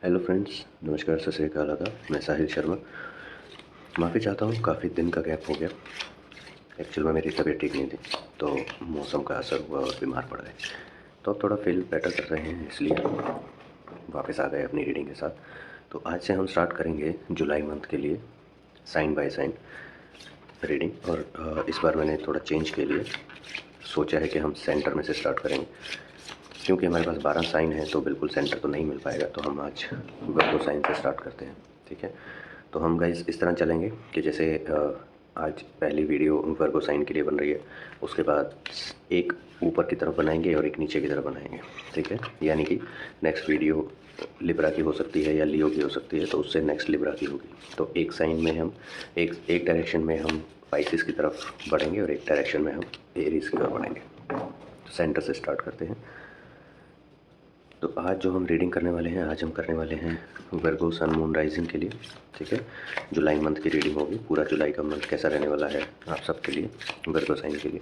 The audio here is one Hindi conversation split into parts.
हेलो फ्रेंड्स, नमस्कार, सत श्री अकाल आदाब। मैं साहिल शर्मा माफ़ी चाहता हूँ, काफ़ी दिन का गैप हो गया। एक्चुअल में मेरी तबीयत ठीक नहीं थी, तो मौसम का असर हुआ और बीमार पड़ गए। तो अब थोड़ा फील बेटर कर रहे हैं, इसलिए वापस आ गए अपनी रीडिंग के साथ। तो आज से हम स्टार्ट करेंगे जुलाई मंथ के लिए साइन बाय साइन रीडिंग। और इस बार मैंने थोड़ा चेंज के लिए सोचा है कि हम सेंटर में से स्टार्ट करेंगे, क्योंकि हमारे पास 12 साइन है तो बिल्कुल सेंटर तो नहीं मिल पाएगा। तो हम आज वर्गो साइन से स्टार्ट करते हैं, ठीक है। तो हम गाइस इस तरह चलेंगे कि जैसे आज पहली वीडियो वर्गो साइन के लिए बन रही है, उसके बाद एक ऊपर की तरफ बनाएंगे और एक नीचे की तरफ बनाएंगे, ठीक है। यानी कि नेक्स्ट वीडियो लिब्रा की हो सकती है या लियो की हो सकती है, तो उससे नेक्स्ट लिब्रा की होगी। तो एक साइन में हम एक डायरेक्शन में हम पाइसिस की तरफ बढ़ेंगे और एक डायरेक्शन में हम एरीज की तरफ बढ़ेंगे। तो सेंटर से स्टार्ट करते हैं। तो आज जो हम रीडिंग करने वाले हैं, आज हम करने वाले हैं वर्गो सन मून राइजिंग के लिए, ठीक है। जुलाई मंथ की रीडिंग होगी, पूरा जुलाई का मंथ कैसा रहने वाला है आप सबके लिए, वर्गो साइन के लिए।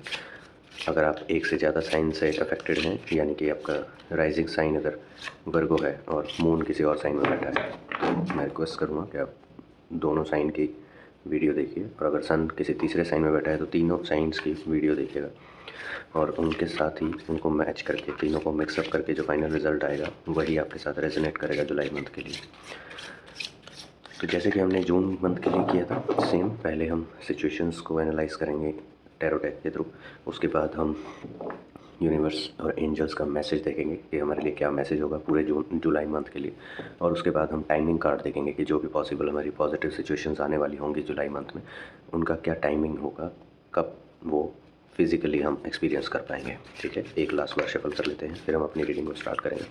अगर आप एक से ज़्यादा साइन से अफेक्टेड हैं, यानी कि आपका राइजिंग साइन अगर वर्गो है और मून किसी और साइन में बैठा है, तो मैं रिक्वेस्ट करूँगा कि आप दोनों साइन की वीडियो देखिए। और अगर सन किसी तीसरे साइन में बैठा है तो तीनों साइंस की वीडियो देखिएगा, और उनके साथ ही उनको मैच करके, तीनों को मिक्सअप करके जो फाइनल रिज़ल्ट आएगा वही आपके साथ रेजोनेट करेगा जुलाई मंथ के लिए। तो जैसे कि हमने जून मंथ के लिए किया था सेम, पहले हम सिचुएशंस को एनालाइज करेंगे टैरो डेक के थ्रू। उसके बाद हम यूनिवर्स और एंजल्स का मैसेज देखेंगे कि हमारे लिए क्या मैसेज होगा पूरे जुलाई मंथ के लिए। और उसके बाद हम टाइमिंग कार्ड देखेंगे कि जो भी पॉसिबल हमारी पॉजिटिव सिचुएशंस आने वाली होंगी जुलाई मंथ में, उनका क्या टाइमिंग होगा, कब वो फिज़िकली हम एक्सपीरियंस कर पाएंगे, ठीक है। एक लास्ट बार शफल कर लेते हैं, फिर हम अपनी रीडिंग को स्टार्ट करेंगे,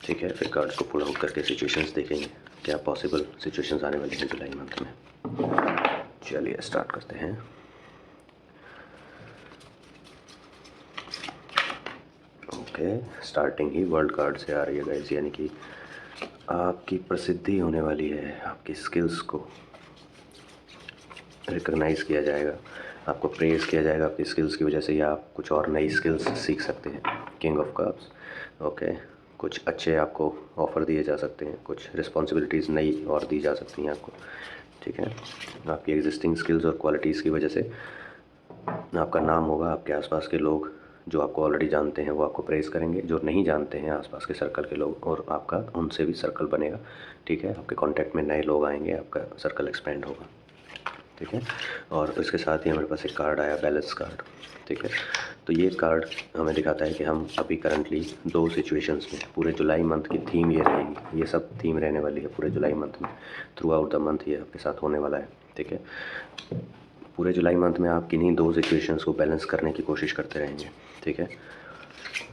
ठीक है। फिर कार्ड्स को पुल आउट करके सिचुएशंस देखेंगे, क्या पॉसिबल सिचुएशंस आने वाली हैं जुलाई मंथ में। चलिए स्टार्ट करते हैं। ओके, स्टार्टिंग ही वर्ल्ड कार्ड से आ रही है गाइस, यानी कि आपकी प्रसिद्धि होने वाली है, आपकी स्किल्स को रिकॉग्नाइज किया जाएगा, आपको प्रेज़ किया जाएगा आपकी स्किल्स की वजह से, या आप कुछ और नई स्किल्स सीख सकते हैं। King of cups, okay. कुछ अच्छे आपको ऑफ़र दिए जा सकते हैं, कुछ रिस्पॉन्सिबिलिटीज़ नई और दी जा सकती हैं आपको, ठीक है। आपकी एग्जिस्टिंग स्किल्स और क्वालिटीज़ की वजह से आपका नाम होगा, आपके आसपास के लोग जो आपको ऑलरेडी जानते हैं वो आपको प्रेज़ करेंगे, जो नहीं जानते हैं आसपास के सर्कल के लोग, और आपका उनसे भी सर्कल बनेगा, ठीक है। आपके कांटेक्ट में नए लोग आएंगे, आपका सर्कल एक्सपेंड होगा, ठीक है। और इसके साथ ही हमारे पास एक कार्ड आया, बैलेंस कार्ड, ठीक है। तो ये कार्ड हमें दिखाता है कि हम अभी करंटली दो सिचुएशंस में, पूरे जुलाई मंथ की थीम ये रहेगी, ये सब थीम रहने वाली है पूरे जुलाई मंथ में, थ्रू आउट द मंथ ये आपके साथ होने वाला है, ठीक है। पूरे जुलाई मंथ में आप किन्हीं दो सिचुएशंस को बैलेंस करने की कोशिश करते रहेंगे, ठीक है।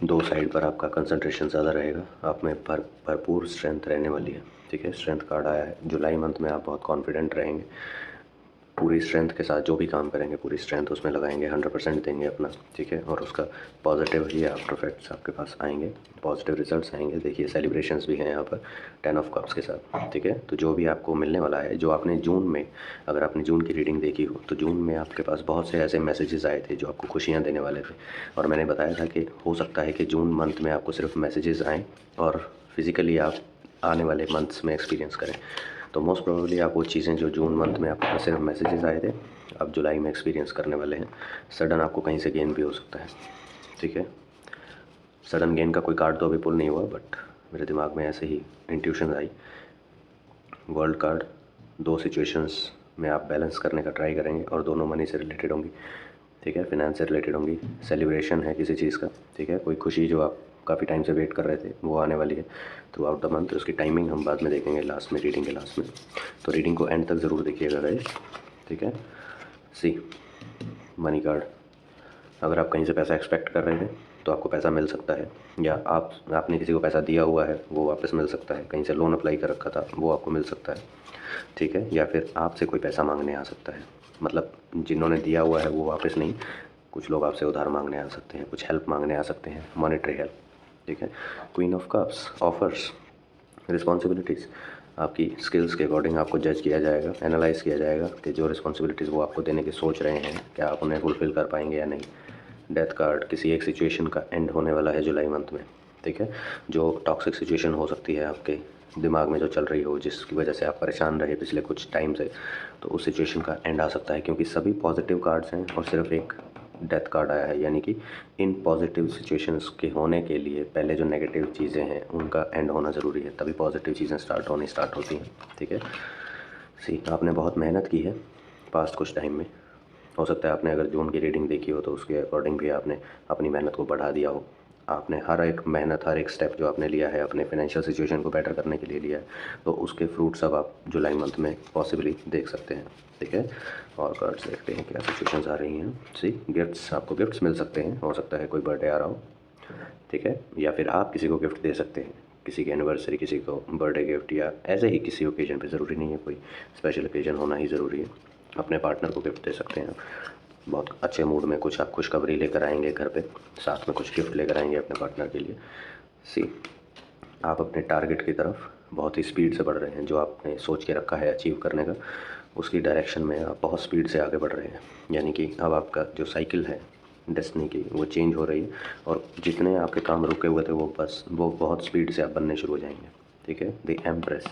दो साइड पर आपका कंसंट्रेशन ज़्यादा रहेगा, आप में भरपूर स्ट्रेंथ रहने वाली है, ठीक है। स्ट्रेंथ कार्ड आया है, जुलाई मंथ में आप बहुत कॉन्फिडेंट रहेंगे, पूरी स्ट्रेंथ के साथ जो भी काम करेंगे पूरी स्ट्रेंथ उसमें लगाएंगे, 100% देंगे अपना, ठीक है। और उसका पॉजिटिव ही आफ्टर इफेक्ट्स आपके पास आएंगे, पॉजिटिव रिजल्ट्स आएंगे। देखिए सेलिब्रेशंस भी हैं यहाँ पर 10 ऑफ कप्स के साथ, ठीक है। तो जो भी आपको मिलने वाला है, जो आपने जून में, अगर आपने जून की रीडिंग देखी हो तो जून में आपके पास बहुत से ऐसे मैसेजेस आए थे जो आपको खुशियाँ देने वाले थे, और मैंने बताया था कि हो सकता है कि जून मंथ में आपको सिर्फ मैसेजेस आएँ और फिज़िकली आप आने वाले मंथ्स में एक्सपीरियंस करें। तो मोस्ट प्रोबेबली आप वो चीज़ें जो जून मंथ में आपके पास सिर्फ मैसेजेस आए थे, अब जुलाई में एक्सपीरियंस करने वाले हैं। सडन आपको कहीं से गेन भी हो सकता है, ठीक है। सडन गेन का कोई कार्ड तो अभी पुल नहीं हुआ, बट मेरे दिमाग में ऐसे ही इंट्यूशन आई। वर्ल्ड कार्ड, दो सिचुएशंस में आप बैलेंस करने का ट्राई करेंगे, और दोनों मनी से रिलेटेड होंगी, ठीक है, फिनेंस से रिलेटेड होंगी। सेलिब्रेशन है किसी चीज़ का, ठीक है, कोई खुशी जो आप काफ़ी टाइम से वेट कर रहे थे वो आने वाली है थ्रू आउट द मंथ। उसकी टाइमिंग हम बाद में देखेंगे लास्ट में, रीडिंग के लास्ट में। तो रीडिंग को एंड तक ज़रूर देखिएगा गाइस, ठीक है। सी मनी कार्ड, अगर आप कहीं से पैसा एक्सपेक्ट कर रहे थे तो आपको पैसा मिल सकता है, या आपने किसी को पैसा दिया हुआ है वो वापस मिल सकता है, कहीं से लोन अप्लाई कर रखा था वो आपको मिल सकता है, ठीक है। या फिर आपसे कोई पैसा मांगने आ सकता है, मतलब जिन्होंने दिया हुआ है वो वापस नहीं, कुछ लोग आपसे उधार मांगने आ सकते हैं, कुछ हेल्प मांगने आ सकते हैं, मॉनेटरी हेल्प, ठीक है। Queen of cups, offers, responsibilities, आपकी स्किल्स के अकॉर्डिंग आपको जज किया जाएगा, एनालाइज़ किया जाएगा कि जो रिस्पॉन्सिबिलिटीज़ वो आपको देने की सोच रहे हैं क्या आप उन्हें फुलफ़िल कर पाएंगे या नहीं। डेथ कार्ड, किसी एक सिचुएशन का एंड होने वाला है जुलाई मंथ में, ठीक है। जो टॉक्सिक सिचुएशन हो सकती है आपके दिमाग में जो चल रही हो, जिसकी वजह से आप परेशान रहे पिछले कुछ टाइम से, तो उस सिचुएशन का एंड आ सकता है, क्योंकि सभी पॉजिटिव कार्ड्स हैं और सिर्फ एक डेथ कार्ड आया है। यानी कि इन पॉजिटिव सिचुएशंस के होने के लिए पहले जो नेगेटिव चीज़ें हैं उनका एंड होना ज़रूरी है, तभी पॉजिटिव चीज़ें स्टार्ट होती हैं। ठीक है। आपने बहुत मेहनत की है पास्ट कुछ टाइम में। हो सकता है आपने अगर जून की रीडिंग देखी हो तो उसके अकॉर्डिंग भी आपने अपनी मेहनत को बढ़ा दिया हो। आपने हर एक मेहनत, हर एक स्टेप जो आपने लिया है अपने फाइनेंशियल सिचुएशन को बेटर करने के लिए लिया है, तो उसके फ्रूट्स अब आप जुलाई मंथ में पॉसिबली देख सकते हैं। ठीक है। और कार्ड्स देखते हैं क्या सिचुएशंस आ रही हैं। गिफ्ट्स, आपको गिफ्ट्स मिल सकते हैं। हो सकता है कोई बर्थडे आ रहा हो, ठीक है, या फिर आप किसी को गिफ्ट दे सकते हैं, किसी की एनिवर्सरी, किसी को बर्थडे गिफ्ट, या ऐसे ही किसी ओकेजन पे, ज़रूरी नहीं है कोई स्पेशल ओकेजन होना ही ज़रूरी है। अपने पार्टनर को गिफ्ट दे सकते हैं। बहुत अच्छे मूड में कुछ आप खुशखबरी लेकर आएंगे घर पे, साथ में कुछ गिफ्ट लेकर आएंगे अपने पार्टनर के लिए। आप अपने टारगेट की तरफ बहुत ही स्पीड से बढ़ रहे हैं। जो आपने सोच के रखा है अचीव करने का, उसकी डायरेक्शन में आप बहुत स्पीड से आगे बढ़ रहे हैं। यानी कि अब आपका जो साइकिल है डेस्टिनी की, वो चेंज हो रही है, और जितने आपके काम रुके हुए थे वो बहुत स्पीड से आप बनने शुरू हो जाएंगे। ठीक है। द एम्प्रेस,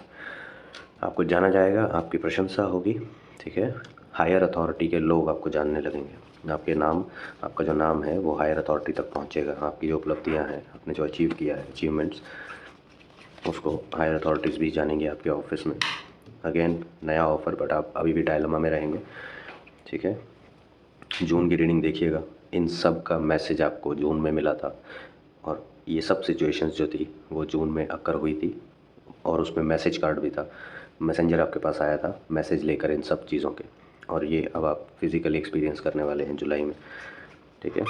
आपको जाना जाएगा, आपकी प्रशंसा होगी। ठीक है। हायर अथॉरिटी के लोग आपको जानने लगेंगे। आपका जो नाम है वो हायर अथॉरिटी तक पहुंचेगा। आपकी जो उपलब्धियां हैं, आपने जो अचीव किया है, अचीवमेंट्स, उसको हायर अथॉरिटीज़ भी जानेंगे आपके ऑफिस में। अगेन नया ऑफ़र, बट आप अभी भी डायलेमा में रहेंगे। ठीक है। जून की रीडिंग देखिएगा, इन सब का मैसेज आपको जून में मिला था, और ये सब सिचुएशंस जो थी वो जून में अकर हुई थी, और उसमें मैसेज कार्ड भी था। मैसेंजर आपके पास आया था मैसेज लेकर इन सब चीज़ों के, और ये अब आप फिज़िकली एक्सपीरियंस करने वाले हैं जुलाई में। ठीक है।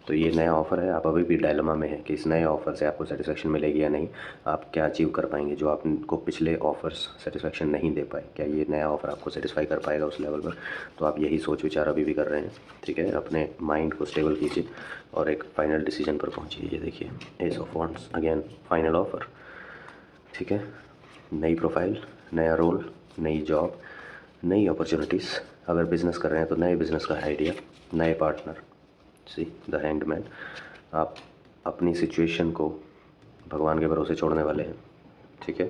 तो ये नया ऑफ़र है। आप अभी भी डायलेमा में है कि इस नए ऑफ़र से आपको सेटिस्फेक्शन मिलेगी या नहीं, आप क्या अचीव कर पाएंगे जो आपको पिछले ऑफ़र्स सेटिस्फेक्शन नहीं दे पाए, क्या ये नया ऑफ़र आपको सेटिस्फाई कर पाएगा उस लेवल पर। तो आप यही सोच विचार अभी भी कर रहे हैं। ठीक है। अपने माइंड को स्टेबल कीजिए और एक फाइनल डिसीजन पर पहुँचिए। ये देखिए, S of wands, again final offer. ठीक है। नई प्रोफाइल, नया रोल, नई जॉब, नई अपॉर्चुनिटीज़। अगर बिज़नेस कर रहे हैं तो नए बिज़नेस का आइडिया, नए पार्टनर। द हैंगमैन, आप अपनी सिचुएशन को भगवान के भरोसे छोड़ने वाले हैं। ठीक है।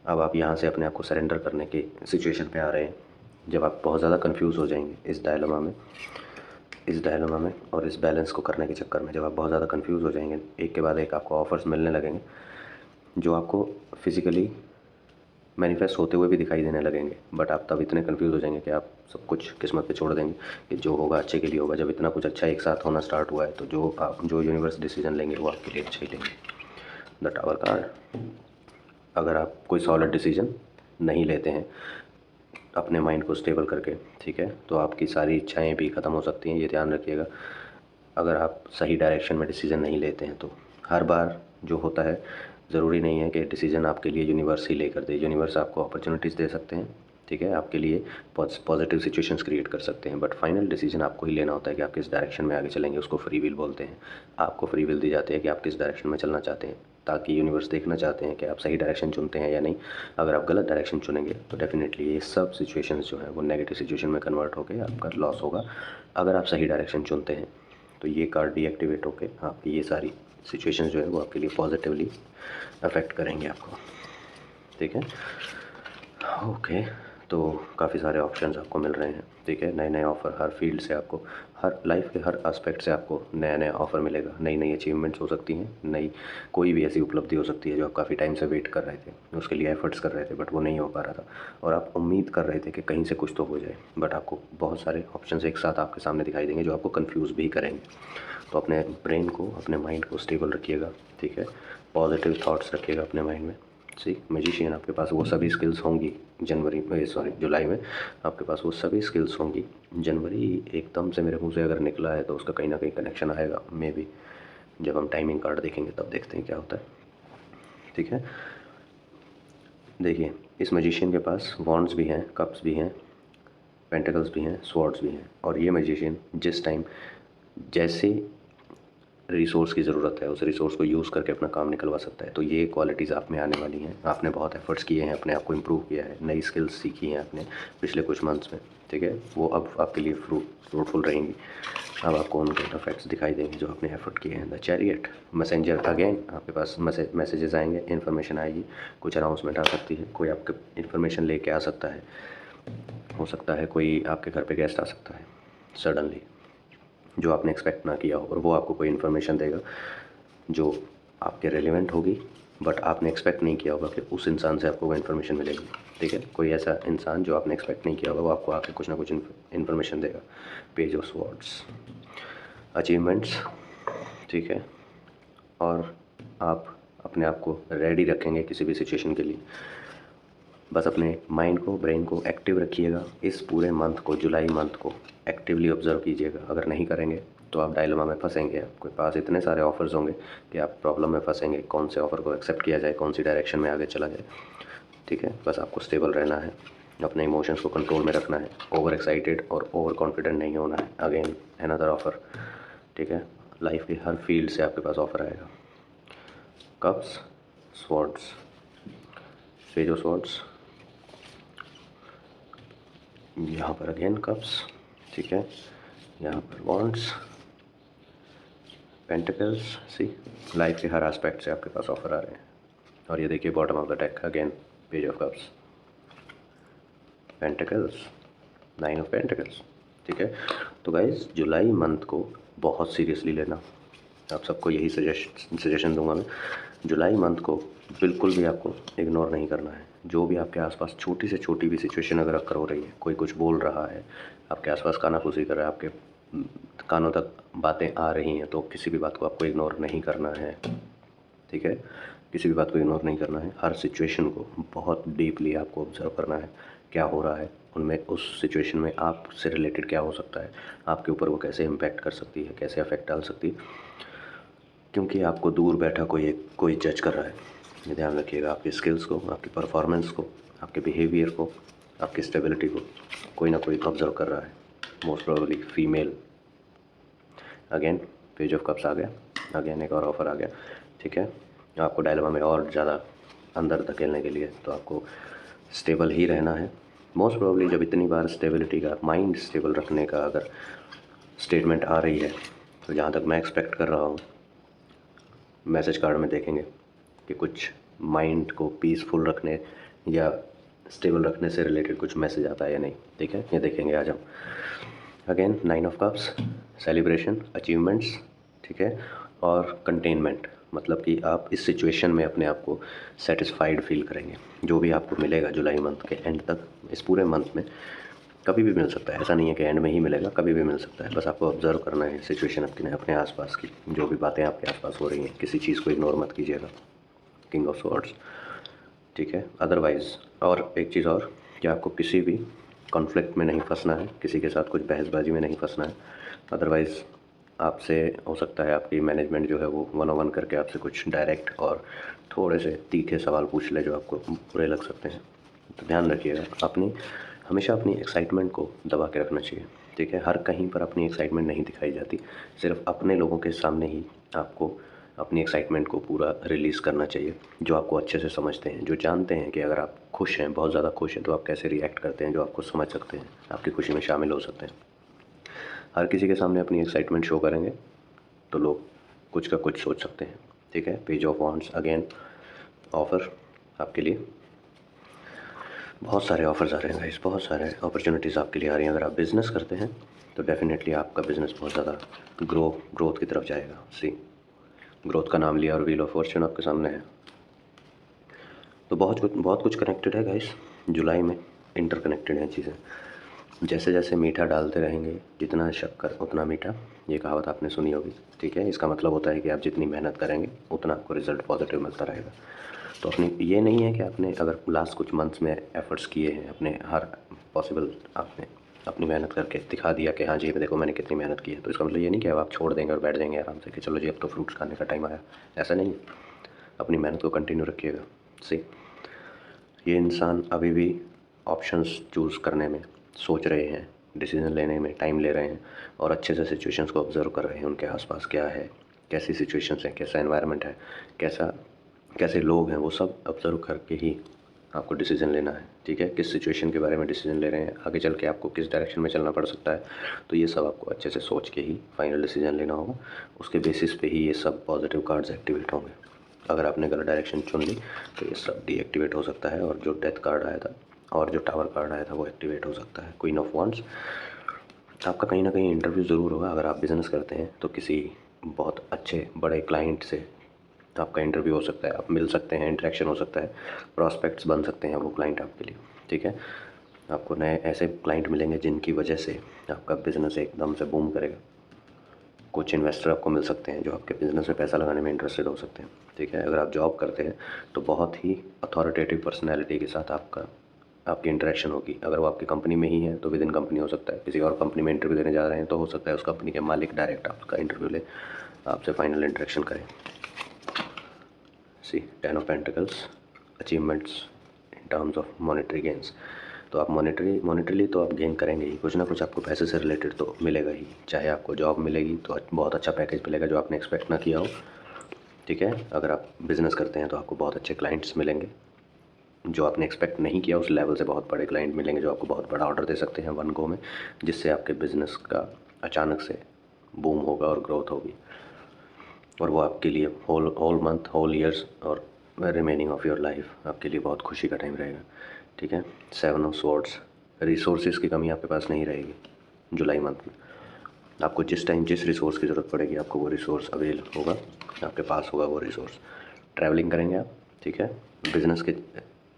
अब आप यहाँ से अपने आप को सरेंडर करने की सिचुएशन पे आ रहे हैं, जब आप बहुत ज़्यादा कंफ्यूज हो जाएंगे इस डायलेमा में और इस बैलेंस को करने के चक्कर में। जब आप बहुत ज़्यादा कंफ्यूज हो जाएंगे, एक के बाद एक आपको ऑफ़र्स मिलने लगेंगे, जो आपको फिज़िकली मैनिफेस्ट होते हुए भी दिखाई देने लगेंगे, बट आप तब इतने कंफ्यूज हो जाएंगे कि आप सब कुछ किस्मत पे छोड़ देंगे कि जो होगा अच्छे के लिए होगा। जब इतना कुछ अच्छा एक साथ होना स्टार्ट हुआ है, तो जो यूनिवर्स डिसीजन लेंगे वो आपके लिए अच्छे ही लेंगे। द टावर कार्ड, अगर आप कोई सॉलिड डिसीजन नहीं लेते हैं अपने माइंड को स्टेबल करके, ठीक है, तो आपकी सारी इच्छाएं भी ख़त्म हो सकती हैं, ये ध्यान रखिएगा। अगर आप सही डायरेक्शन में डिसीजन नहीं लेते हैं तो हर बार जो होता है, ज़रूरी नहीं है कि डिसीजन आपके लिए यूनिवर्स ही लेकर दे। यूनिवर्स आपको अपॉर्चुनिटीज़ दे सकते हैं, ठीक है, आपके लिए पॉजिटिव सिचुएशंस क्रिएट कर सकते हैं, बट फाइनल डिसीजन आपको ही लेना होता है कि आप किस डायरेक्शन में आगे चलेंगे। उसको फ्री विल बोलते हैं। आपको फ्री विल दी जाती है कि आप किस डायरेक्शन में चलना चाहते हैं, ताकि यूनिवर्स देखना चाहते हैं कि आप सही डायरेक्शन चुनते हैं या नहीं। अगर आप गलत डायरेक्शन चुनेंगे तो डेफिनेटली ये सब सिचुएशंस जो है वो नेगेटिव सिचुएशन में कन्वर्ट होकर आपका लॉस होगा। अगर आप सही डायरेक्शन चुनते हैं तो ये कार्ड डीएक्टिवेट होकर आपकी ये सारी सिचुएशंस जो है वो आपके लिए पॉजिटिवली अफेक्ट करेंगे आपको। ठीक है। ओके। तो काफ़ी सारे ऑप्शंस आपको मिल रहे हैं। ठीक है। नए नए ऑफ़र, हर फील्ड से आपको, हर लाइफ के हर एस्पेक्ट से आपको नया नया ऑफ़र मिलेगा। नई नई अचीवमेंट्स हो सकती हैं, नई कोई भी ऐसी उपलब्धि हो सकती है जो आप काफ़ी टाइम से वेट कर रहे थे, उसके लिए एफर्ट्स कर रहे थे, बट वो नहीं हो पा रहा था, और आप उम्मीद कर रहे थे कि कहीं से कुछ तो हो जाए, बट आपको बहुत सारे ऑप्शंस एक साथ आपके सामने दिखाई देंगे जो आपको कन्फ्यूज़ भी करेंगे। तो अपने ब्रेन को, अपने माइंड को स्टेबल रखिएगा। ठीक है। पॉजिटिव थाट्स रखिएगा अपने माइंड में। मैजिशियन, आपके पास वो सभी स्किल्स होंगी जुलाई में आपके पास वो सभी स्किल्स होंगी। जनवरी एकदम से मेरे मुंह से अगर निकला है तो उसका कहीं ना कहीं कनेक्शन आएगा, मे बी जब हम टाइमिंग कार्ड देखेंगे तब देखते हैं क्या होता है। ठीक है। देखिए, इस मैजिशियन के पास वॉन्ड्स भी हैं, कप्स भी हैं, पेंटिकल्स भी हैं, स्वॉर्ड्स भी हैं, और ये मैजिशियन जिस टाइम जैसे रिसोर्स की ज़रूरत है उस रिसोर्स को यूज़ करके अपना काम निकलवा सकता है। तो ये क्वालिटीज़ आप में आने वाली हैं। आपने बहुत एफर्ट्स किए हैं, अपने आप को इम्प्रूव किया है, नई स्किल्स सीखी हैं आपने पिछले कुछ मंथ्स में, ठीक है, वो अब आपके लिए फ्रूटफुल रहेंगी। अब आपको उनके इफेक्ट्स दिखाई देंगे जो आपने एफर्ट किए हैं। द चैरियट मैसेंजर, अगेन आपके पास मैसेजेस आएंगे, इन्फॉर्मेशन आएगी, कुछ अनाउंसमेंट आ सकती है, कोई आपके इन्फॉर्मेशन लेके आ सकता है, हो सकता है कोई आपके घर पे गेस्ट आ सकता है सडनली जो आपने एक्सपेक्ट ना किया हो, और वो आपको कोई इन्फॉर्मेशन देगा जो आपके रेलिवेंट होगी, बट आपने एक्सपेक्ट नहीं किया होगा कि उस इंसान से आपको वो इन्फॉर्मेशन मिलेगी, ठीक है। कोई ऐसा इंसान जो आपने एक्सपेक्ट नहीं किया होगा वो आपको आके कुछ ना कुछ इन्फॉर्मेशन देगा। पेज ऑफ स्वॉर्ड्स, अचीवमेंट्स, ठीक है, और आप अपने आप को रेडी रखेंगे किसी भी सिचुएशन के लिए। बस अपने माइंड को, ब्रेन को एक्टिव रखिएगा। इस पूरे मंथ को, जुलाई मंथ को एक्टिवली ऑब्जर्व कीजिएगा। अगर नहीं करेंगे तो आप डायलेमा में फंसेंगे। आपके पास इतने सारे ऑफर्स होंगे कि आप प्रॉब्लम में फंसेंगे, कौन से ऑफ़र को एक्सेप्ट किया जाए, कौन सी डायरेक्शन में आगे चला जाए, ठीक है। बस आपको स्टेबल रहना है, अपने इमोशंस को कंट्रोल में रखना है, ओवर एक्साइटेड और ओवर कॉन्फिडेंट नहीं होना है। अगेन अनदर ऑफ़र, ठीक है। लाइफ के हर फील्ड से आपके पास ऑफ़र आएगा। Cups, swords, page of swords, यहाँ पर अगेन कप्स, ठीक है, यहाँ पर वॉन्ड्स, पेंटिकल्स। सी, लाइफ के हर एस्पेक्ट से आपके पास ऑफर आ रहे हैं। और ये देखिए bottom of the deck again page of cups, pentacles, nine of pentacles, ठीक है। तो गाइज जुलाई मंथ को बहुत सीरियसली लेना। आप सबको यही सजेशन दूंगा मैं। जुलाई मंथ को बिल्कुल भी आपको इग्नोर नहीं करना है। जो भी आपके आसपास छोटी से छोटी भी सिचुएशन अगर अक्कर हो रही है, कोई कुछ बोल रहा है, आपके आसपास कानाफूसी कर रहा है, आपके कानों तक बातें आ रही हैं, तो किसी भी बात को आपको इग्नोर नहीं करना है, ठीक है। किसी भी बात को इग्नोर नहीं करना है। हर सिचुएशन को बहुत डीपली आपको ऑब्जर्व करना है, क्या हो रहा है उनमें, उस सिचुएशन में आपसे रिलेटेड क्या हो सकता है, आपके ऊपर वो कैसे इम्पैक्ट कर सकती है, कैसे अफेक्ट डाल सकती है, क्योंकि आपको दूर बैठा कोई जज कर रहा है। ये ध्यान रखिएगा। आपकी स्किल्स को, आपकी परफॉर्मेंस को, आपके बिहेवियर को, आपकी स्टेबिलिटी को कोई ना कोई ऑब्जर्व कर रहा है, most probably female. Again page of cups आ गया, अगेन एक और ऑफ़र आ गया, ठीक है। आपको डायलेमा में और ज़्यादा अंदर धकेलने के लिए तो आपको स्टेबल ही रहना है। मोस्ट प्रोबेबली जब इतनी बार स्टेबिलिटी का, माइंड स्टेबल रखने का अगर स्टेटमेंट आ रही है, तो जहाँ तक मैं एक्सपेक्ट कर रहा हूँ, मैसेज कार्ड में देखेंगे कि कुछ माइंड को पीसफुल रखने या स्टेबल रखने से रिलेटेड कुछ मैसेज आता है या नहीं, ठीक है, ये देखेंगे आज हम। Again nine of cups, celebration, achievements, ठीक है, और कंटेनमेंट, मतलब कि आप इस सिचुएशन में अपने आप को सेटिस्फाइड फील करेंगे। जो भी आपको मिलेगा जुलाई मंथ के एंड तक, इस पूरे मंथ में कभी भी मिल सकता है, ऐसा नहीं है कि एंड में ही मिलेगा, कभी भी मिल सकता है। बस आपको ऑब्जर्व करना है सिचुएशन अपने आसपास की, जो भी बातें आपके आसपास हो रही हैं, किसी चीज़ को इग्नोर मत कीजिएगा। किंग ऑफ स्वॉर्ड्स, ठीक है। अदरवाइज़ और एक चीज़ और, कि आपको किसी भी कॉन्फ्लिक्ट में नहीं फंसना है, किसी के साथ कुछ बहसबाजी में नहीं फंसना है। अदरवाइज़ आपसे हो सकता है आपकी मैनेजमेंट जो है वो 1 on 1 करके आपसे कुछ डायरेक्ट और थोड़े से तीखे सवाल पूछ ले जो आपको बुरे लग सकते हैं। तो ध्यान रखिएगा, हमेशा अपनी एक्साइटमेंट को दबा के रखना चाहिए, ठीक है। हर कहीं पर अपनी एक्साइटमेंट नहीं दिखाई जाती, सिर्फ अपने लोगों के सामने ही आपको अपनी एक्साइटमेंट को पूरा रिलीज़ करना चाहिए, जो आपको अच्छे से समझते हैं, जो जानते हैं कि अगर आप खुश हैं, बहुत ज़्यादा खुश हैं, तो आप कैसे रिएक्ट करते हैं, जो आपको समझ सकते हैं, आपकी खुशी में शामिल हो सकते हैं। हर किसी के सामने अपनी एक्साइटमेंट शो करेंगे तो लोग कुछ का कुछ सोच सकते हैं, ठीक है। Page of wands, again offer आपके लिए, बहुत सारे ऑफ़र्स आ रहे हैं गाइस, बहुत सारे अपॉर्चुनिटीज़ आपके लिए आ रही हैं। अगर आप बिज़नेस करते हैं तो डेफिनेटली आपका बिज़नेस बहुत ज़्यादा ग्रोथ की तरफ जाएगा। सी, ग्रोथ का नाम लिया और व्हील ऑफ फॉर्च्यून आपके सामने है। तो बहुत कुछ कनेक्टेड है गाइस, जुलाई में इंटरकनेक्टेड हैं चीज़ें। जैसे जैसे मीठा डालते रहेंगे, जितना शक्कर उतना मीठा, ये कहावत आपने सुनी होगी, ठीक है। इसका मतलब होता है कि आप जितनी मेहनत करेंगे उतना आपको रिज़ल्ट पॉजिटिव मिलता रहेगा। तो अपनी ये नहीं है कि आपने अगर लास्ट कुछ मंथ्स में एफ़र्ट्स किए हैं, अपने हर पॉसिबल आपने अपनी मेहनत करके दिखा दिया कि हाँ जी देखो मैंने कितनी मेहनत की है, तो इसका मतलब ये नहीं कि अब आप छोड़ देंगे और बैठ जाएंगे आराम से कि चलो जी अब तो फ्रूट्स खाने का टाइम आया, ऐसा नहीं। अपनी मेहनत को कंटिन्यू रखिएगा। सी, ये इंसान अभी भी ऑप्शंस चूज़ करने में सोच रहे हैं, डिसीज़न लेने में टाइम ले रहे हैं, और अच्छे से सिचुएशंस को ऑब्जर्व कर रहे हैं, उनके आसपास क्या है, कैसी सिचुएशंस हैं, कैसा एनवायरनमेंट है, कैसे लोग हैं, वो सब ऑब्जर्व करके ही आपको डिसीजन लेना है। ठीक है, किस सिचुएशन के बारे में डिसीजन ले रहे हैं, आगे चल के आपको किस डायरेक्शन में चलना पड़ सकता है, तो ये सब आपको अच्छे से सोच के ही फाइनल डिसीजन लेना होगा। उसके बेसिस पे ही ये सब पॉजिटिव कार्ड्स एक्टिवेट होंगे। अगर आपने गलत डायरेक्शन चुन ली तो ये सब डीएक्टिवेट हो सकता है, और जो डेथ कार्ड आया था और जो टावर कार्ड आया था वो एक्टिवेट हो सकता है। क्वीन ऑफ वॉन्ड्स, आपका कहीं ना कहीं इंटरव्यू ज़रूर होगा। अगर आप बिज़नेस करते हैं तो किसी बहुत अच्छे बड़े क्लाइंट से आपका इंटरव्यू हो सकता है, आप मिल सकते हैं, इंटरेक्शन हो सकता है, प्रॉस्पेक्ट्स बन सकते हैं वो क्लाइंट आपके लिए। ठीक है, आपको नए ऐसे क्लाइंट मिलेंगे जिनकी वजह से आपका बिज़नेस एकदम से बूम करेगा। कुछ इन्वेस्टर आपको मिल सकते हैं जो आपके बिज़नेस में पैसा लगाने में इंटरेस्टेड हो सकते हैं। ठीक है, अगर आप जॉब करते हैं तो बहुत ही अथॉरिटेटिव पर्सनैलिटी के साथ आपकी इंटरेक्शन होगी। अगर वो आपकी कंपनी में ही है तो विद इन कंपनी हो सकता है, किसी और कंपनी में इंटरव्यू देने जा रहे हैं तो हो सकता है उस कंपनी के मालिक डायरेक्ट आपका इंटरव्यू ले, आपसे फाइनल इंटरेक्शन करें। See 10 of pentacles, achievements in terms of monetary gains. तो आप मॉनेटरीली तो आप गेन करेंगे ही, कुछ ना कुछ आपको पैसे से रिलेटेड तो मिलेगा ही। चाहे आपको जॉब मिलेगी तो बहुत अच्छा पैकेज मिलेगा जो आपने एक्सपेक्ट ना किया हो। ठीक है, अगर आप बिज़नेस करते हैं तो आपको बहुत अच्छे क्लाइंट्स मिलेंगे जो आपने एक्सपेक्ट नहीं किया, उस लेवल से बहुत बड़े क्लाइंट मिलेंगे जो आपको बहुत बड़ा ऑर्डर दे सकते हैं वन गो में, जिससे आपके बिज़नेस का अचानक से बूम होगा और ग्रोथ होगी, और वो आपके लिए होल मंथ, होल ईयर्स और रिमेनिंग ऑफ योर लाइफ आपके लिए बहुत खुशी का टाइम रहेगा। ठीक है, 7 ऑफ स्वॉर्ड्स, रिसोर्सेज की कमी आपके पास नहीं रहेगी जुलाई मंथ में। आपको जिस टाइम जिस रिसोर्स की ज़रूरत पड़ेगी आपको वो रिसोर्स अवेल होगा, आपके पास होगा वो रिसोर्स। ट्रैवलिंग करेंगे आप। ठीक है, बिज़नेस के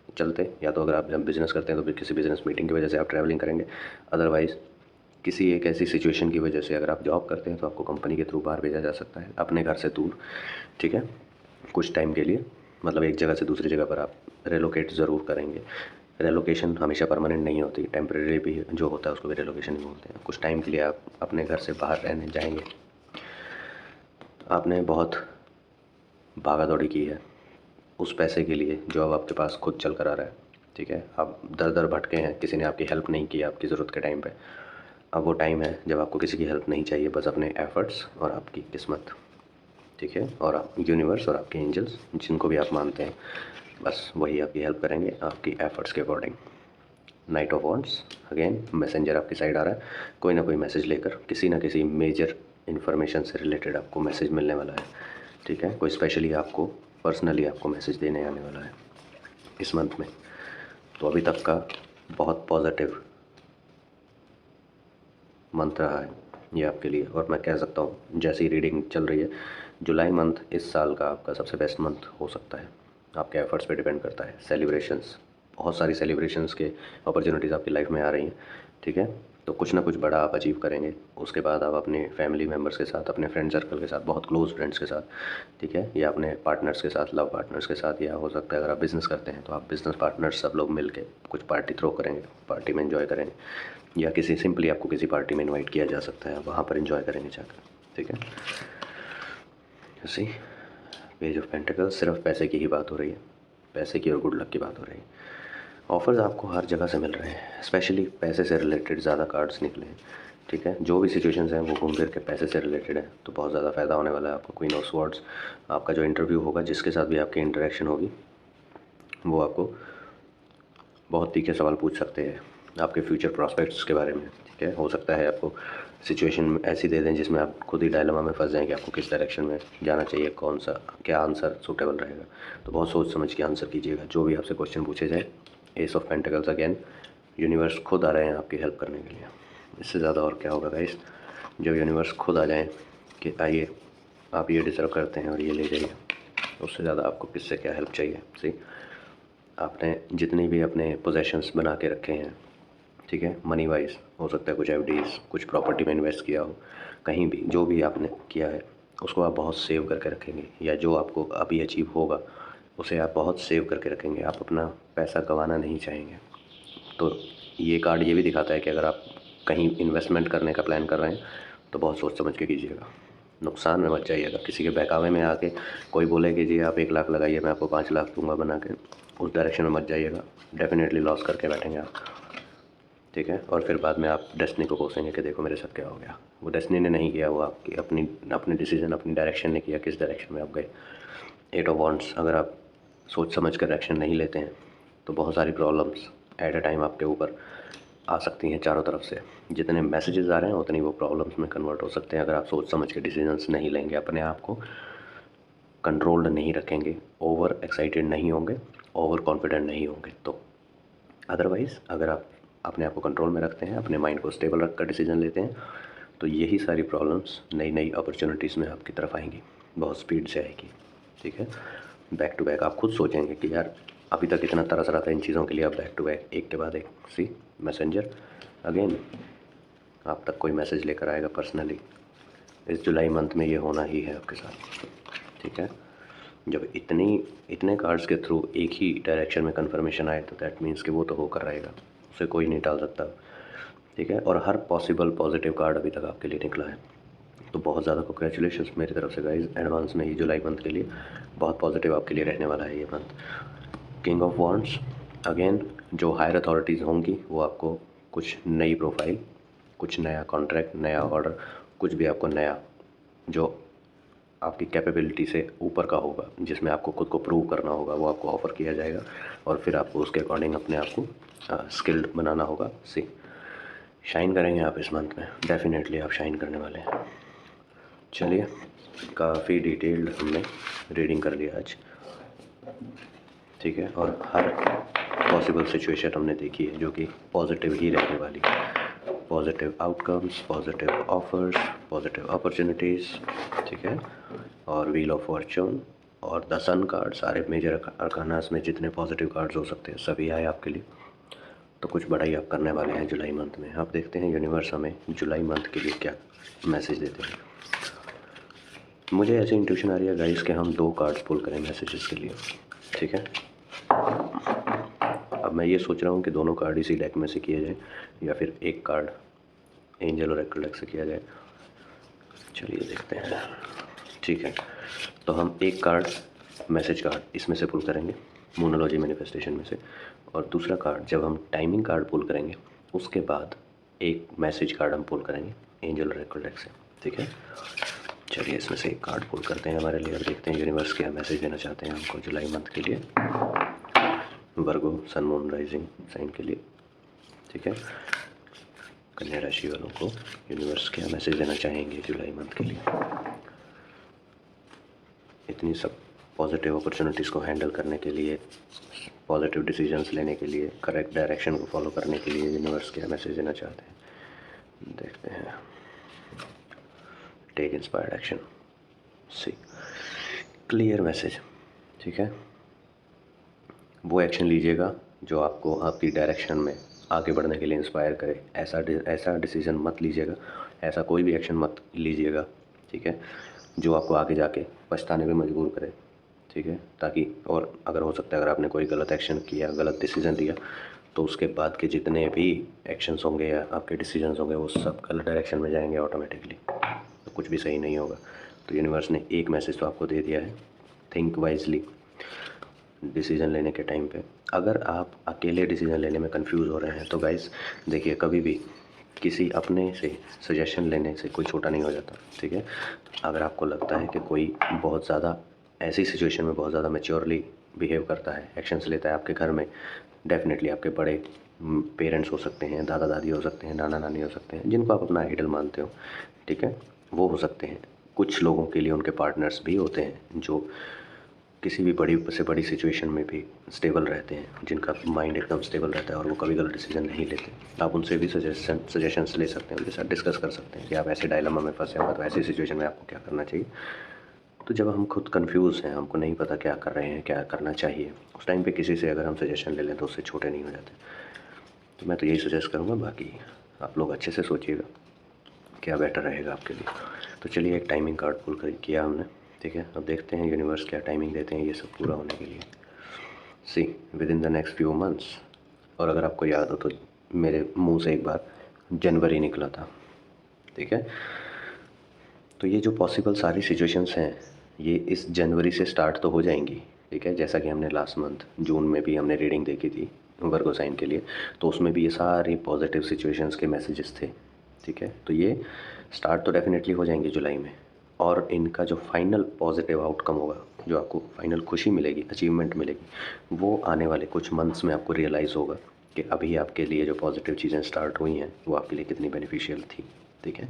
चलते, या तो अगर आप जब बिज़नेस करते हैं तो किसी बिज़नेस मीटिंग की वजह से आप ट्रैवलिंग करेंगे, अदरवाइज़ किसी एक ऐसी सिचुएशन की वजह से अगर आप जॉब करते हैं तो आपको कंपनी के थ्रू बाहर भेजा जा सकता है अपने घर से दूर। ठीक है, कुछ टाइम के लिए, मतलब एक जगह से दूसरी जगह पर आप रेलोकेट ज़रूर करेंगे। रेलोकेशन हमेशा परमानेंट नहीं होती, टेम्परेरी भी जो होता है उसको भी रेलोकेशन ही बोलते हैं। कुछ टाइम के लिए आप अपने घर से बाहर रहने जाएंगे। आपने बहुत भागा दौड़ी की है उस पैसे के लिए जो अब आपके पास खुद चल कर आ रहा है। ठीक है, आप दर दर भटके हैं, किसी ने आपकी हेल्प नहीं की आपकी ज़रूरत के टाइम पे। अब वो टाइम है जब आपको किसी की हेल्प नहीं चाहिए, बस अपने एफ़र्ट्स और आपकी किस्मत। ठीक है, और आप यूनिवर्स और आपके एंजल्स जिनको भी आप मानते हैं, बस वही आपकी हेल्प करेंगे आपकी एफ़र्ट्स के according. Night of wands, again messenger आपकी साइड आ रहा है, कोई ना कोई मैसेज लेकर किसी ना किसी मेजर इन्फॉर्मेशन से रिलेटेड आपको मैसेज मिलने वाला है। ठीक है, कोई स्पेशली आपको पर्सनली आपको मैसेज देने आने वाला है इस मंथ में। तो अभी तक का बहुत पॉजिटिव मंथ रहा है ये आपके लिए, और मैं कह सकता हूँ जैसी रीडिंग चल रही है जुलाई मंथ इस साल का आपका सबसे बेस्ट मंथ हो सकता है। आपके एफर्ट्स पे डिपेंड करता है। सेलिब्रेशंस, बहुत सारी सेलिब्रेशंस के अपॉर्चुनिटीज़ आपकी लाइफ में आ रही हैं। ठीक है, तो कुछ ना कुछ बड़ा आप अचीव करेंगे। उसके बाद आप अपने फैमिली मेम्बर्स के साथ, अपने फ्रेंड सर्कल के साथ, बहुत क्लोज फ्रेंड्स के साथ, ठीक है, या अपने पार्टनर्स के साथ, लव पार्टनर्स के साथ, या हो सकता है अगर आप बिज़नेस करते हैं तो आप बिज़नेस पार्टनर्स सब लोग मिल के कुछ पार्टी थ्रो करेंगे, पार्टी में एंजॉय करेंगे, या किसी सिंपली आपको किसी पार्टी में इनवाइट किया जा सकता है, वहाँ पर एंजॉय करेंगे जाकर। ठीक है, सी पेज ऑफ पेंटिकल्स, सिर्फ पैसे की ही बात हो रही है, पैसे की और गुड लक की बात हो रही है। ऑफ़र्स आपको हर जगह से मिल रहे हैं, स्पेशली पैसे से रिलेटेड ज़्यादा कार्ड्स निकले हैं। ठीक है, जो भी सिचुएशंस हैं वो घूम फिर के पैसे से रिलेटेड है, तो बहुत ज़्यादा फ़ायदा होने वाला है आपको। क्वीन ऑफ स्वॉर्ड्स, आपका जो इंटरव्यू होगा, जिसके साथ भी आपकी इंटरेक्शन होगी, वो आपको बहुत तीखे सवाल पूछ सकते हैं आपके फ्यूचर प्रॉस्पेक्ट्स के बारे में। ठीक है, हो सकता है आपको सिचुएशन ऐसी दे दें जिसमें आप खुद ही डायलेमा में फंस जाएं कि आपको किस डायरेक्शन में जाना चाहिए, कौन सा क्या आंसर सूटेबल रहेगा। तो बहुत सोच समझ के आंसर कीजिएगा जो भी आपसे क्वेश्चन पूछे जाए। S of pentacles, again universe खुद आ रहे हैं आपकी हेल्प करने के लिए। इससे ज़्यादा और क्या होगा गाइस, जब यूनिवर्स खुद आ जाएँ कि आइए आप ये डिज़र्व करते हैं और ये ले जाइए, उससे ज़्यादा आपको किससे क्या हेल्प चाहिए। सी, आपने जितनी भी अपने पोजेशंस बना के रखे हैं, ठीक है, मनी वाइज, हो सकता है कुछ एफडीज, कुछ प्रॉपर्टी में इन्वेस्ट किया हो, कहीं भी जो भी आपने किया है उसको आप बहुत सेव करके रखेंगे, या जो आपको अभी अचीव होगा उसे आप बहुत सेव करके रखेंगे। आप अपना पैसा गंवाना नहीं चाहेंगे। तो ये कार्ड ये भी दिखाता है कि अगर आप कहीं इन्वेस्टमेंट करने का प्लान कर रहे हैं तो बहुत सोच समझ के कीजिएगा, नुकसान में मत जाइएगा। किसी के बहकावे में आके कोई बोले कि जी आप 1 लाख लगाइए मैं आपको 5 लाख दूंगा बना के, उस डायरेक्शन में मत जाइएगा, डेफिनेटली लॉस करके बैठेंगे आप। ठीक है। और फिर बाद में आप डेस्टिनी को कोसेंगे कि देखो मेरे साथ क्या हो गया। वो डेस्टिनी ने नहीं किया, वो आपकी अपनी डिसीजन, अपनी डायरेक्शन ने किया, किस डायरेक्शन में आप गए। 8 ऑफ वॉन्ड्स, अगर आप सोच समझ कर एक्शन नहीं लेते हैं तो बहुत सारी प्रॉब्लम्स एट अ टाइम आपके ऊपर आ सकती हैं चारों तरफ से। जितने मैसेजेस आ रहे हैं उतनी वो प्रॉब्लम्स में कन्वर्ट हो सकते हैं अगर आप सोच समझ के डिसीजंस नहीं लेंगे, अपने आप को कंट्रोल्ड नहीं रखेंगे, ओवर एक्साइटेड नहीं होंगे, ओवर कॉन्फिडेंट नहीं होंगे तो। अदरवाइज़ अगर आप अपने आप को कंट्रोल में रखते हैं, अपने माइंड को स्टेबल रख कर डिसीजन लेते हैं, तो यही सारी प्रॉब्लम्स नई नई अपॉर्चुनिटीज़ में आपकी तरफ आएंगी, बहुत स्पीड से आएगी। ठीक है, बैक टू बैक आप खुद सोचेंगे कि यार अभी तक इतना तरस रहा था इन चीज़ों के लिए, आप बैक टू बैक एक के बाद एक सी मैसेंजर अगेन आप तक कोई मैसेज लेकर आएगा पर्सनली। इस जुलाई मंथ में ये होना ही है आपके साथ। ठीक है, जब इतने कार्ड्स के थ्रू एक ही डायरेक्शन में कन्फर्मेशन आए तो दैट मीन्स कि वो तो होकर रहेगा, उसे कोई नहीं टाल सकता। ठीक है, और हर पॉसिबल पॉजिटिव कार्ड अभी तक आपके लिए निकला है, तो बहुत ज़्यादा कांग्रेचुलेशंस मेरी तरफ से गाइज एडवांस में ही। जुलाई मंथ के लिए बहुत पॉजिटिव आपके लिए रहने वाला है ये month. King of wands again, जो हायर अथॉरिटीज़ होंगी वो आपको कुछ नई प्रोफाइल, कुछ नया कॉन्ट्रैक्ट, नया ऑर्डर, कुछ भी आपको नया जो आपकी कैपेबिलिटी से ऊपर का होगा, जिसमें आपको खुद को प्रूव करना होगा, वो आपको ऑफ़र किया जाएगा और फिर आपको उसके अकॉर्डिंग अपने आप को स्किल्ड बनाना होगा। सी शाइन करेंगे आप इस मंथ में, डेफिनेटली आप शाइन करने वाले हैं। चलिए, काफ़ी डिटेल्ड हमने रीडिंग कर लिया आज। ठीक है, और हर पॉसिबल सिचुएशन हमने देखी है जो कि पॉजिटिव ही रहने वाली है। Positive outcomes, positive offers, positive opportunities. ठीक है, और व्हील ऑफ फॉर्चून और द सन कार्ड, सारे मेजर अरकानास में जितने पॉजिटिव कार्ड्स हो सकते हैं सभी आए आपके लिए। तो कुछ बड़ा ही आप करने वाले हैं जुलाई मंथ में। आप देखते हैं यूनिवर्स हमें जुलाई मंथ के लिए क्या मैसेज देते हैं। मुझे ऐसी इंट्यूशन आ रही है गाइस कि हम 2 कार्ड्स पुल करें मैसेजेस के लिए। ठीक है, अब मैं ये सोच रहा हूँ कि दोनों कार्ड इसी डेक में से किया जाए या फिर एक कार्ड एंजल और ओरेकल डेक से किया जाए। चलिए देखते हैं। ठीक है, तो हम एक कार्ड मैसेज कार्ड इसमें से पुल करेंगे, मोनोलॉजी मैनिफेस्टेशन में से, और दूसरा कार्ड जब हम टाइमिंग कार्ड पुल करेंगे उसके बाद एक मैसेज कार्ड हम पुल करेंगे एंजल और ओरेकल डेक से। ठीक है, चलिए इसमें से एक कार्ड पुल करते हैं हमारे लिए और देखते हैं यूनिवर्स क्या मैसेज देना चाहते हैं हमको जुलाई मंथ के लिए, वर्गो सन मून राइजिंग साइन के लिए। ठीक है, कन्या राशि वालों को यूनिवर्स क्या मैसेज देना चाहेंगे जुलाई मंथ के लिए। इतनी सब पॉजिटिव अपॉर्चुनिटीज़ को हैंडल करने के लिए, पॉजिटिव डिसीजंस लेने के लिए, करेक्ट डायरेक्शन को फॉलो करने के लिए यूनिवर्स क्या मैसेज देना चाहते हैं, देखते हैं। टेक इंस्पायर्ड एक्शन, सी क्लियर मैसेज। ठीक है, वो एक्शन लीजिएगा जो आपको आपकी डायरेक्शन में आगे बढ़ने के लिए इंस्पायर करे। ऐसा डिसीज़न मत लीजिएगा, ऐसा कोई भी एक्शन मत लीजिएगा। ठीक है, जो आपको आगे जाके पछताने पे मजबूर करे। ठीक है, ताकि और अगर हो सकता है अगर आपने कोई गलत एक्शन किया, गलत डिसीज़न लिया, तो उसके बाद के जितने भी एक्शंस होंगे या आपके डिसीजंस होंगे वो सब गलत डायरेक्शन में जाएंगे ऑटोमेटिकली, तो कुछ भी सही नहीं होगा। तो यूनिवर्स ने एक मैसेज तो आपको दे दिया है, थिंक वाइजली डिसीज़न लेने के टाइम पे। अगर आप अकेले डिसीज़न लेने में कंफ्यूज हो रहे हैं तो गाइस देखिए, कभी भी किसी अपने से सजेशन लेने से कोई छोटा नहीं हो जाता। ठीक है, अगर आपको लगता है कि कोई बहुत ज़्यादा ऐसी सिचुएशन में बहुत ज़्यादा मैच्योरली बिहेव करता है, एक्शंस लेता है आपके घर में, डेफिनेटली आपके बड़े पेरेंट्स हो सकते हैं, दादा दादी हो सकते हैं, नाना नानी हो सकते हैं, जिनको आप अपना आइडल मानते हो। ठीक है, वो हो सकते हैं। कुछ लोगों के लिए उनके पार्टनर्स भी होते हैं जो किसी भी बड़ी से बड़ी सिचुएशन में भी स्टेबल रहते हैं, जिनका माइंड एकदम स्टेबल रहता है और वो कभी गलत डिसीजन नहीं लेते। आप उनसे भी सजेशंस ले सकते हैं, उनके साथ डिस्कस कर सकते हैं कि आप ऐसे डायलेमा में फंसे हो तो ऐसी सिचुएशन में आपको क्या करना चाहिए। तो जब हम खुद कंफ्यूज हैं, हमको नहीं पता क्या कर रहे हैं, क्या करना चाहिए, उस टाइम पे किसी से अगर हम सजेशन ले लें तो उससे छोटे नहीं हो जाते। तो मैं तो यही सजेस्ट करूँगा, बाकी आप लोग अच्छे से सोचिएगा क्या बेटर रहेगा आपके लिए। तो चलिए, एक टाइमिंग कार्ड पुल किया हमने। ठीक है, अब देखते हैं यूनिवर्स क्या टाइमिंग देते हैं ये सब पूरा होने के लिए। See within the next few months. और अगर आपको याद हो तो मेरे मुंह से एक बार जनवरी निकला था। ठीक है, तो ये जो पॉसिबल सारी सिचुएशंस हैं ये इस जनवरी से स्टार्ट तो हो जाएंगी। ठीक है, जैसा कि हमने लास्ट मंथ जून में भी हमने रीडिंग देखी थी, वर्गो साइन के लिए, तो उसमें भी ये सारी पॉजिटिव सिचुएशंस के मैसेजेस थे। ठीक है, तो ये स्टार्ट तो डेफिनेटली हो जाएंगे जुलाई में, और इनका जो फाइनल पॉजिटिव आउटकम होगा, जो आपको फाइनल खुशी मिलेगी, अचीवमेंट मिलेगी, वो आने वाले कुछ मंथ्स में आपको रियलाइज़ होगा कि अभी आपके लिए जो पॉजिटिव चीज़ें स्टार्ट हुई हैं वो आपके लिए कितनी बेनिफिशियल थी। ठीक है,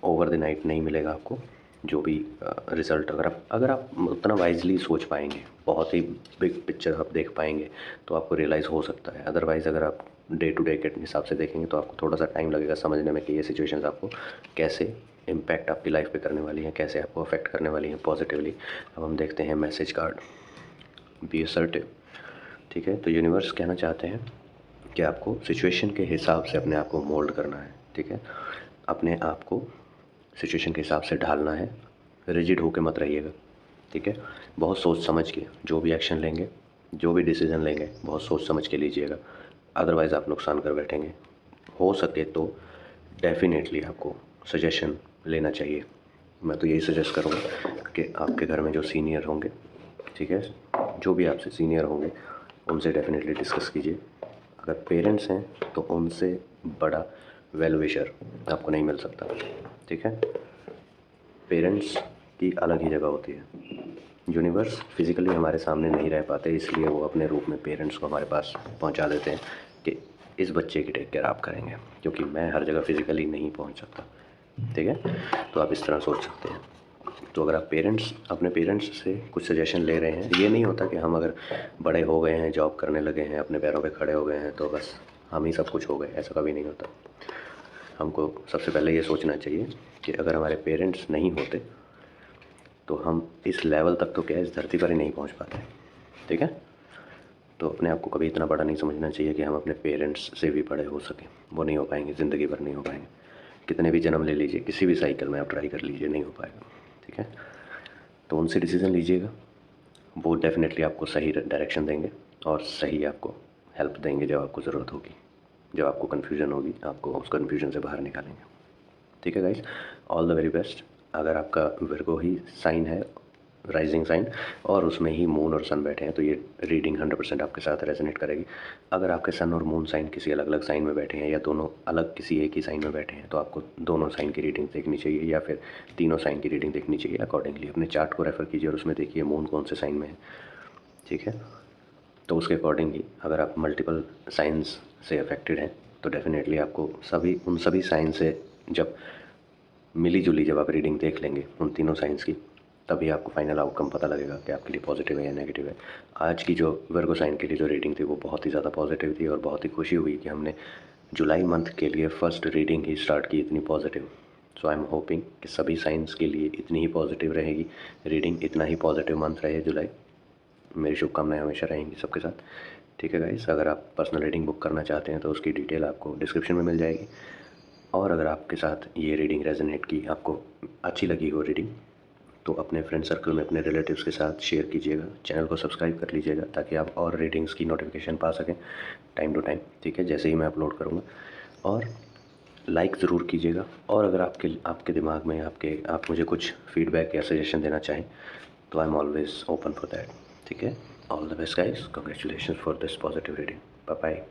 ओवर द नाइट नहीं मिलेगा आपको जो भी रिज़ल्ट। अगर आप उतना वाइजली सोच पाएंगे, बहुत ही बिग पिक्चर आप देख पाएंगे, तो आपको रियलाइज़ हो सकता है। अदरवाइज़ अगर आप डे टू डे के हिसाब से देखेंगे तो आपको थोड़ा सा टाइम लगेगा समझने में कि ये सिचुएशंस आपको कैसे इम्पैक्ट आपकी लाइफ पे करने वाली हैं, कैसे आपको अफेक्ट करने वाली हैं पॉजिटिवली। अब हम देखते हैं मैसेज कार्ड, बी असर्टिव। ठीक है, तो यूनिवर्स कहना चाहते हैं कि आपको सिचुएशन के हिसाब से अपने आप को मोल्ड करना है। ठीक है, अपने आप को सिचुएशन के हिसाब से ढालना है, रिजिड होकर मत रहिएगा। ठीक है, बहुत सोच समझ के जो भी एक्शन लेंगे, जो भी डिसीज़न लेंगे, बहुत सोच समझ के लीजिएगा, अदरवाइज़ आप नुकसान कर बैठेंगे। हो सके तो डेफिनेटली आपको सजेशन लेना चाहिए। मैं तो यही सजेस्ट करूँगा कि आपके घर में जो सीनियर होंगे, ठीक है, जो भी आपसे सीनियर होंगे, उनसे डेफिनेटली डिस्कस कीजिए। अगर पेरेंट्स हैं तो उनसे बड़ा वेल विशर आपको नहीं मिल सकता। ठीक है, पेरेंट्स की अलग ही जगह होती है। यूनिवर्स फिज़िकली हमारे सामने नहीं रह पाते, इसलिए वो अपने रूप में पेरेंट्स को हमारे पास पहुंचा देते हैं कि इस बच्चे की टेक केयर आप करेंगे, क्योंकि मैं हर जगह फिज़िकली नहीं पहुंच सकता। ठीक है, तो आप इस तरह सोच सकते हैं। तो अगर आप अपने पेरेंट्स से कुछ सजेशन ले रहे हैं, ये नहीं होता कि हम अगर बड़े हो गए हैं, जॉब करने लगे हैं, अपने पैरों पे खड़े हो गए हैं तो बस हम ही सब कुछ हो गए, ऐसा कभी नहीं होता। हमको सबसे पहले ये सोचना चाहिए कि अगर हमारे पेरेंट्स नहीं होते तो हम इस लेवल तक तो क्या इस धरती पर ही नहीं पहुंच पाते। ठीक है, तो अपने आप को कभी इतना बड़ा नहीं समझना चाहिए कि हम अपने पेरेंट्स से भी बड़े हो सकें। वो नहीं हो पाएंगे, ज़िंदगी भर नहीं हो पाएंगे। कितने भी जन्म ले लीजिए, किसी भी साइकिल में आप ट्राई कर लीजिए, नहीं हो पाएगा। ठीक है, तो उनसे डिसीज़न लीजिएगा, वो डेफिनेटली आपको सही डायरेक्शन देंगे और सही आपको हेल्प देंगे जब आपको ज़रूरत होगी। जब आपको कन्फ्यूज़न होगी, आपको उस कन्फ्यूज़न से बाहर निकालेंगे। ठीक है guys, all the very best. अगर आपका विर्गो ही साइन है, राइजिंग साइन, और उसमें ही मून और सन बैठे हैं, तो ये रीडिंग 100% आपके साथ रेजोनेट करेगी। अगर आपके सन और मून साइन किसी अलग अलग साइन में बैठे हैं, या दोनों अलग किसी एक ही साइन में बैठे हैं, तो आपको दोनों साइन की रीडिंग देखनी चाहिए, या फिर तीनों साइन की रीडिंग देखनी चाहिए। अकॉर्डिंगली अपने चार्ट को रेफ़र कीजिए और उसमें देखिए मून कौन से साइन में है। ठीक है, तो उसके अकॉर्डिंगली अगर आप मल्टीपल साइंस से अफेक्टेड हैं तो डेफिनेटली आपको उन सभी साइन से जब मिली जुली जब आप रीडिंग देख लेंगे उन तीनों साइंस की, तभी आपको फाइनल आउटकम पता लगेगा कि आपके लिए पॉजिटिव है या नेगेटिव है। आज की जो वर्गो साइन के लिए जो रीडिंग थी वो बहुत ही ज़्यादा पॉजिटिव थी, और बहुत ही खुशी हुई कि हमने जुलाई मंथ के लिए फर्स्ट रीडिंग ही स्टार्ट की इतनी positive. So I am hoping कि सभी साइंस के लिए इतनी ही पॉजिटिव रहेगी रीडिंग, इतना ही पॉजिटिव मंथ रहे जुलाई। मेरी शुभकामनाएं हमेशा रहेंगी सबके साथ। ठीक है गाइस, अगर आप पर्सनल रीडिंग बुक करना चाहते हैं तो उसकी डिटेल आपको डिस्क्रिप्शन में मिल जाएगी। और अगर आपके साथ ये रीडिंग रेजोनेट की, आपको अच्छी लगी हो रीडिंग, तो अपने फ्रेंड सर्कल में अपने रिलेटिव्स के साथ शेयर कीजिएगा। चैनल को सब्सक्राइब कर लीजिएगा ताकि आप और रीडिंग्स की नोटिफिकेशन पा सकें टाइम टू टाइम। ठीक है, जैसे ही मैं अपलोड करूँगा। और लाइक ज़रूर कीजिएगा। और अगर आपके आपके दिमाग में आप मुझे कुछ फीडबैक या सजेशन देना चाहें तो I am always open for that. ठीक है, all the best guys, congratulation for this positive reading. Bye bye.